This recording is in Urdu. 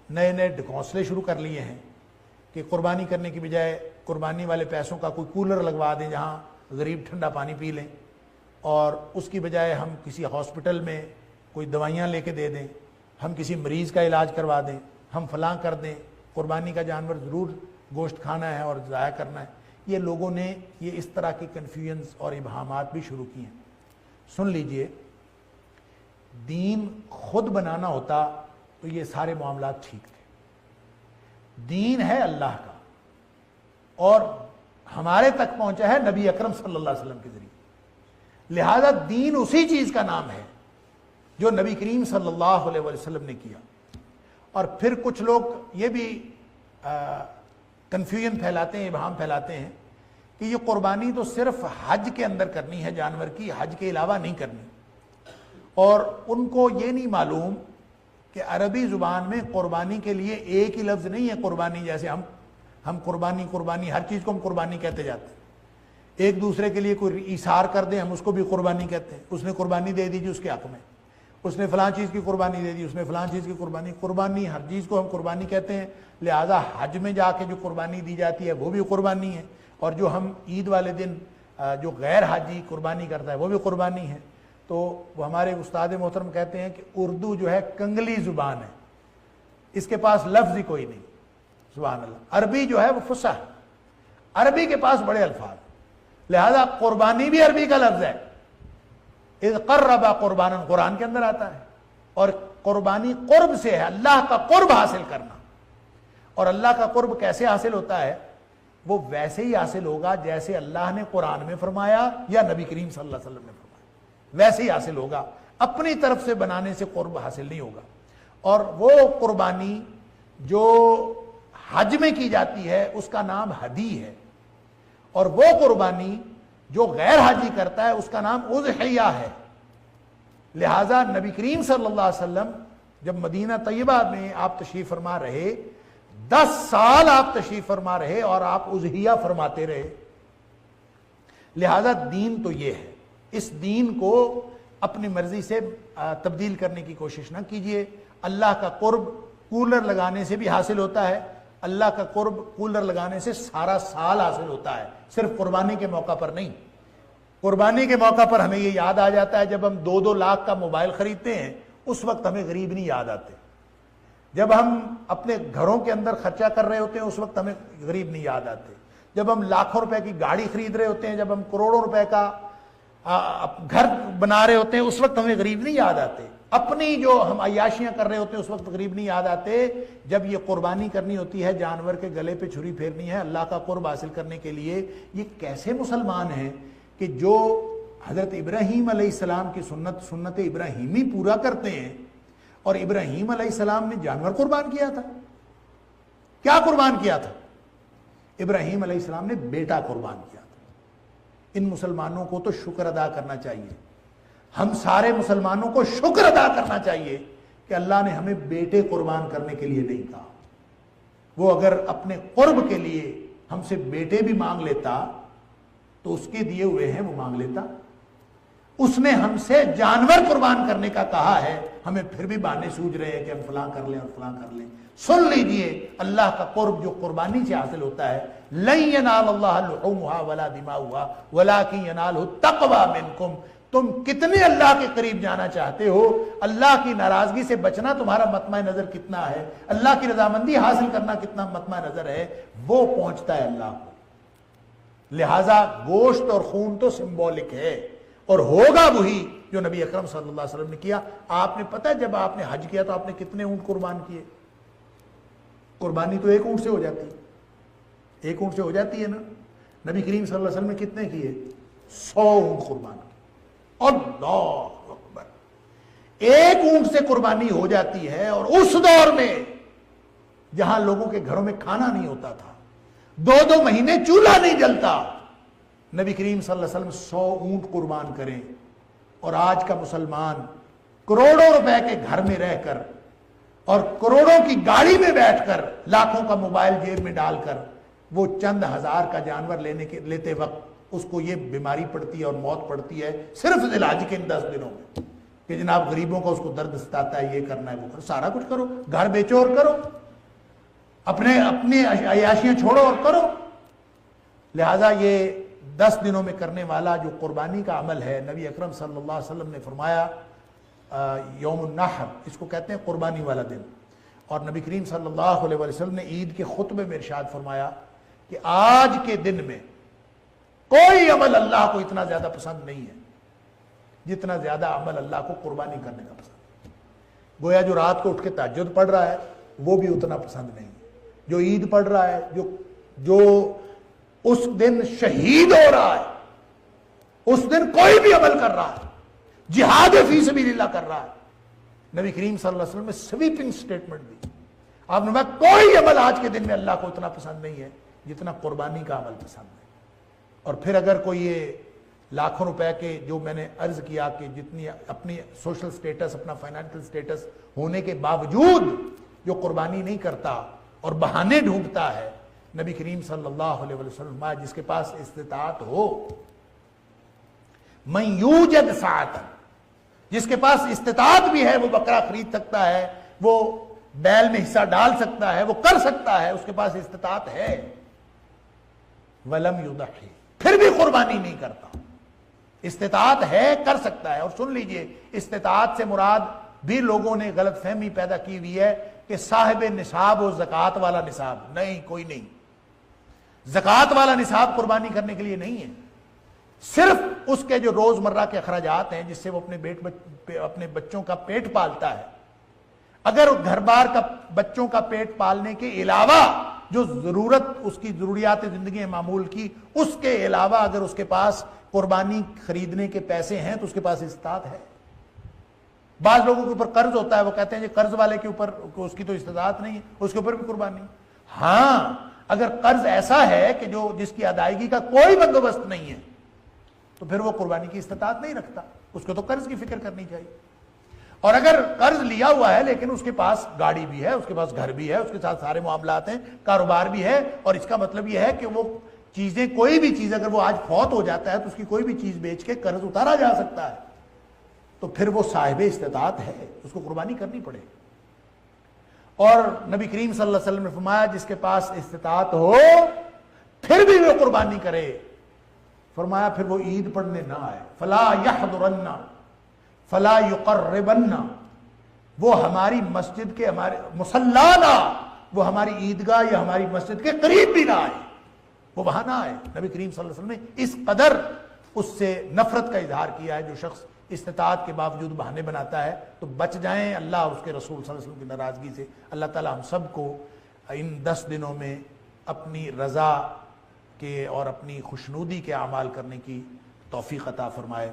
نئے نئے ڈھکوسلے شروع کر لیے ہیں کہ قربانی کرنے کی بجائے قربانی والے پیسوں کا کوئی کولر لگوا دیں جہاں غریب ٹھنڈا پانی پی لیں، اور اس کی بجائے ہم کسی ہاسپٹل میں کوئی دوائیاں لے کے دے دیں، ہم کسی مریض کا علاج کروا دیں، ہم فلاں کر دیں، قربانی کا جانور ضرور گوشت کھانا ہے اور ضائع کرنا ہے۔ یہ لوگوں نے یہ اس طرح کی کنفیوژنز اور ابہامات بھی شروع کی ہیں۔ سن لیجئے، دین خود بنانا ہوتا تو یہ سارے معاملات ٹھیک تھے۔ دین ہے اللہ کا اور ہمارے تک پہنچا ہے نبی اکرم صلی اللہ علیہ وسلم کے ذریعے، لہذا دین اسی چیز کا نام ہے جو نبی کریم صلی اللہ علیہ وسلم نے کیا۔ اور پھر کچھ لوگ یہ بھی کنفیوژن پھیلاتے ہیں، ابہام پھیلاتے ہیں کہ یہ قربانی تو صرف حج کے اندر کرنی ہے جانور کی، حج کے علاوہ نہیں کرنی، اور ان کو یہ نہیں معلوم کہ عربی زبان میں قربانی کے لیے ایک ہی لفظ نہیں ہے قربانی، جیسے ہم قربانی ہر چیز کو ہم قربانی کہتے جاتے ہیں، ایک دوسرے کے لیے کوئی ایثار کر دیں ہم اس کو بھی قربانی کہتے ہیں، اس نے قربانی دے دی جی اس کے حق میں، اس نے فلاں چیز کی قربانی دے دی، اس نے فلاں چیز کی قربانی ہر چیز کو ہم قربانی کہتے ہیں، لہذا حج میں جا کے جو قربانی دی جاتی ہے وہ بھی قربانی ہے، اور جو ہم عید والے دن جو غیر حاجی قربانی کرتا ہے وہ بھی قربانی ہے۔ تو وہ ہمارے استاد محترم کہتے ہیں کہ اردو جو ہے کنگلی زبان ہے، اس کے پاس لفظ ہی کوئی نہیں، سبحان اللہ۔ عربی جو ہے وہ فصیح ہے، عربی کے پاس بڑے الفاظ، لہذا قربانی بھی عربی کا لفظ ہے، اذ قربا قربانا قرآن کے اندر آتا ہے، اور قربانی قرب سے ہے، اللہ کا قرب حاصل کرنا، اور اللہ کا قرب کیسے حاصل ہوتا ہے؟ وہ ویسے ہی حاصل ہوگا جیسے اللہ نے قرآن میں فرمایا یا نبی کریم صلی اللہ علیہ وسلم نے فرمایا، ویسے ہی حاصل ہوگا، اپنی طرف سے بنانے سے قرب حاصل نہیں ہوگا۔ اور وہ قربانی جو حج میں کی جاتی ہے اس کا نام ہدی ہے، اور وہ قربانی جو غیر حاجی کرتا ہے اس کا نام اضحیہ ہے۔ لہذا نبی کریم صلی اللہ علیہ وسلم جب مدینہ طیبہ میں آپ تشریف فرما رہے، 10 سال آپ تشریف فرما رہے اور آپ اضحیہ فرماتے رہے، لہذا دین تو یہ ہے۔ اس دین کو اپنی مرضی سے تبدیل کرنے کی کوشش نہ کیجئے۔ اللہ کا قرب کولر لگانے سے بھی حاصل ہوتا ہے، اللہ کا قرب کولر لگانے سے سارا سال حاصل ہوتا ہے، صرف قربانی کے موقع پر نہیں۔ قربانی کے موقع پر ہمیں یہ یاد آ جاتا ہے جب ہم 2-2 لاکھ کا موبائل خریدتے ہیں، اس وقت ہمیں غریب نہیں یاد آتے۔ جب ہم اپنے گھروں کے اندر خرچہ کر رہے ہوتے ہیں اس وقت ہمیں غریب نہیں یاد آتے۔ جب ہم لاکھوں روپے کی گاڑی خرید رہے ہوتے ہیں، جب ہم کروڑوں روپے کا گھر بنا رہے ہوتے ہیں اس وقت ہمیں غریب نہیں یاد آتے۔ اپنی جو ہم عیاشیاں کر رہے ہوتے ہیں اس وقت غریب نہیں یاد آتے۔ جب یہ قربانی کرنی ہوتی ہے، جانور کے گلے پہ چھری پھیرنی ہے اللہ کا قرب حاصل کرنے کے لیے، یہ کیسے مسلمان ہیں کہ جو حضرت ابراہیم علیہ السلام کی سنت ابراہیمی پورا کرتے ہیں، اور ابراہیم علیہ السلام نے جانور قربان کیا تھا۔ کیا قربان کیا تھا؟ ابراہیم علیہ السلام نے بیٹا قربان کیا تھا۔ ان مسلمانوں کو تو شکر ادا کرنا چاہیے، ہم سارے مسلمانوں کو شکر ادا کرنا چاہیے کہ اللہ نے ہمیں بیٹے قربان کرنے کے لیے نہیں کہا۔ وہ اگر اپنے قرب کے لیے ہم سے بیٹے بھی مانگ لیتا تو اس کے دیے ہوئے ہیں وہ مانگ لیتا۔ اس نے ہم سے جانور قربان کرنے کا کہا ہے، ہمیں پھر بھی بہانے سوچ رہے ہیں کہ ہم فلاں کر لیں اور فلاں کر لیں۔ سن لیجئے، اللہ کا قرب جو قربانی سے حاصل ہوتا ہے، لن ینال اللہ لحومها ولا دماؤها ولکن ینالہ التقوی منکم۔ تم کتنے اللہ کے قریب جانا چاہتے ہو، اللہ کی ناراضگی سے بچنا تمہارا مطمع نظر کتنا ہے، اللہ کی رضامندی حاصل کرنا کتنا مطمع نظر ہے، وہ پہنچتا ہے اللہ کو۔ لہٰذا گوشت اور خون تو سمبولک ہے، اور ہوگا وہی جو نبی اکرم صلی اللہ علیہ وسلم نے کیا۔ آپ نے پتہ جب آپ نے حج کیا تو آپ نے کتنے اونٹ قربان کیے؟ قربانی تو ایک اونٹ سے ہو جاتی ہے، ایک اونٹ سے ہو جاتی ہے نا۔ نبی کریم صلی اللہ علیہ وسلم نے کتنے کیے؟ 100 اونٹ قربان کیے۔ اللہ اکبر، ایک اونٹ سے قربانی ہو جاتی ہے، اور اس دور میں جہاں لوگوں کے گھروں میں کھانا نہیں ہوتا تھا، 2 مہینے چولہا نہیں جلتا، نبی کریم صلی اللہ علیہ وسلم 100 اونٹ قربان کریں، اور آج کا مسلمان کروڑوں روپے کے گھر میں رہ کر اور کروڑوں کی گاڑی میں بیٹھ کر، لاکھوں کا موبائل جیب میں ڈال کر، وہ چند ہزار کا جانور لیتے وقت اس کو یہ بیماری پڑتی ہے اور موت پڑتی ہے صرف ذی الحج کے ان 10 دنوں میں۔ کہ جناب غریبوں کو اس کو درد ستاتا ہے، یہ کرنا ہے وہ کرو، سارا کچھ کرو، گھر بیچو اور کرو، اپنی عیاشیاں چھوڑو اور کرو۔ لہذا یہ 10 دنوں میں کرنے والا جو قربانی کا عمل ہے، نبی اکرم صلی اللہ علیہ وسلم نے فرمایا یوم النحر، اس کو کہتے ہیں قربانی والا دن، اور نبی کریم صلی اللہ علیہ وسلم نے عید کے خطبے میں ارشاد فرمایا کہ آج کے دن میں کوئی عمل اللہ کو اتنا زیادہ پسند نہیں ہے جتنا زیادہ عمل اللہ کو قربانی کرنے کا پسند ہے۔ گویا جو رات کو اٹھ کے تہجد پڑھ رہا ہے وہ بھی اتنا پسند نہیں ہے، جو عید پڑھ رہا ہے، جو اس دن شہید ہو رہا ہے، اس دن کوئی بھی عمل کر رہا ہے، جہاد فی سبیل اللہ کر رہا ہے۔ نبی کریم صلی اللہ علیہ وسلم نے سویپنگ سٹیٹمنٹ دی، آپ نے کہا کوئی عمل آج کے دن میں اللہ کو اتنا پسند نہیں ہے جتنا قربانی کا عمل پسند ہے۔ اور پھر اگر کوئی یہ لاکھوں روپے کے، جو میں نے عرض کیا کہ جتنی اپنی سوشل سٹیٹس، اپنا فائنینشل سٹیٹس ہونے کے باوجود جو قربانی نہیں کرتا اور بہانے ڈھونڈتا ہے، نبی کریم صلی اللہ علیہ وسلم جس کے پاس استطاعت ہو، من یوجد ساعتا، جس کے پاس استطاعت بھی ہے، وہ بکرا خرید سکتا ہے، وہ بیل میں حصہ ڈال سکتا ہے، وہ کر سکتا ہے، اس کے پاس استطاعت ہے، ولم یضحی، پھر بھی قربانی نہیں کرتا، استطاعت ہے، کر سکتا ہے۔ اور سن لیجئے، استطاعت سے مراد بھی لوگوں نے غلط فہمی پیدا کی ہوئی ہے کہ صاحب نصاب و زکوٰۃ والا نصاب، نہیں، کوئی نہیں، زکوٰۃ والا نصاب قربانی کرنے کے لیے نہیں ہے، صرف اس کے جو روزمرہ کے اخراجات ہیں جس سے وہ اپنے بچوں کا پیٹ پالتا ہے، اگر گھر بار کا بچوں کا پیٹ پالنے کے علاوہ جو ضرورت، اس کی ضروریات زندگی معمول کی، اس کے علاوہ اگر اس کے پاس قربانی خریدنے کے پیسے ہیں تو اس کے پاس استطاعت ہے۔ بعض لوگوں کے اوپر قرض ہوتا ہے، وہ کہتے ہیں یہ قرض والے کے اوپر اس کی تو استطاعت نہیں ہے، اس کے اوپر بھی قربانی۔ ہاں، اگر قرض ایسا ہے کہ جس کی ادائیگی کا کوئی بندوبست نہیں ہے تو پھر وہ قربانی کی استطاعت نہیں رکھتا، اس کو تو قرض کی فکر کرنی چاہیے۔ اور اگر قرض لیا ہوا ہے لیکن اس کے پاس گاڑی بھی ہے، اس کے پاس گھر بھی ہے، اس کے ساتھ سارے معاملات ہیں، کاروبار بھی ہے، اور اس کا مطلب یہ ہے کہ وہ چیزیں، کوئی بھی چیز اگر وہ آج فوت ہو جاتا ہے تو اس کی کوئی بھی چیز بیچ کے قرض اتارا جا سکتا ہے، تو پھر وہ صاحب استطاعت ہے، اس کو قربانی کرنی پڑے۔ اور نبی کریم صلی اللہ علیہ وسلم نے فرمایا جس کے پاس استطاعت ہو پھر بھی وہ قربانی کرے، فرمایا پھر وہ عید پڑھنے نہ آئے، فلا یحضرن فلا یقربن، وہ ہماری مسجد کے، ہمارے مصلانا، وہ ہماری عیدگاہ یا ہماری مسجد کے قریب بھی نہ آئے، وہ وہاں نہ آئے۔ نبی کریم صلی اللہ علیہ وسلم نے اس قدر اس سے نفرت کا اظہار کیا ہے جو شخص استطاعت کے باوجود بہانے بناتا ہے، تو بچ جائیں اللہ اور اس کے رسول صلی اللہ علیہ وسلم کی ناراضگی سے۔ اللہ تعالی ہم سب کو ان 10 دنوں میں اپنی رضا کے اور اپنی خوشنودی کے اعمال کرنے کی توفیق عطا فرمائے۔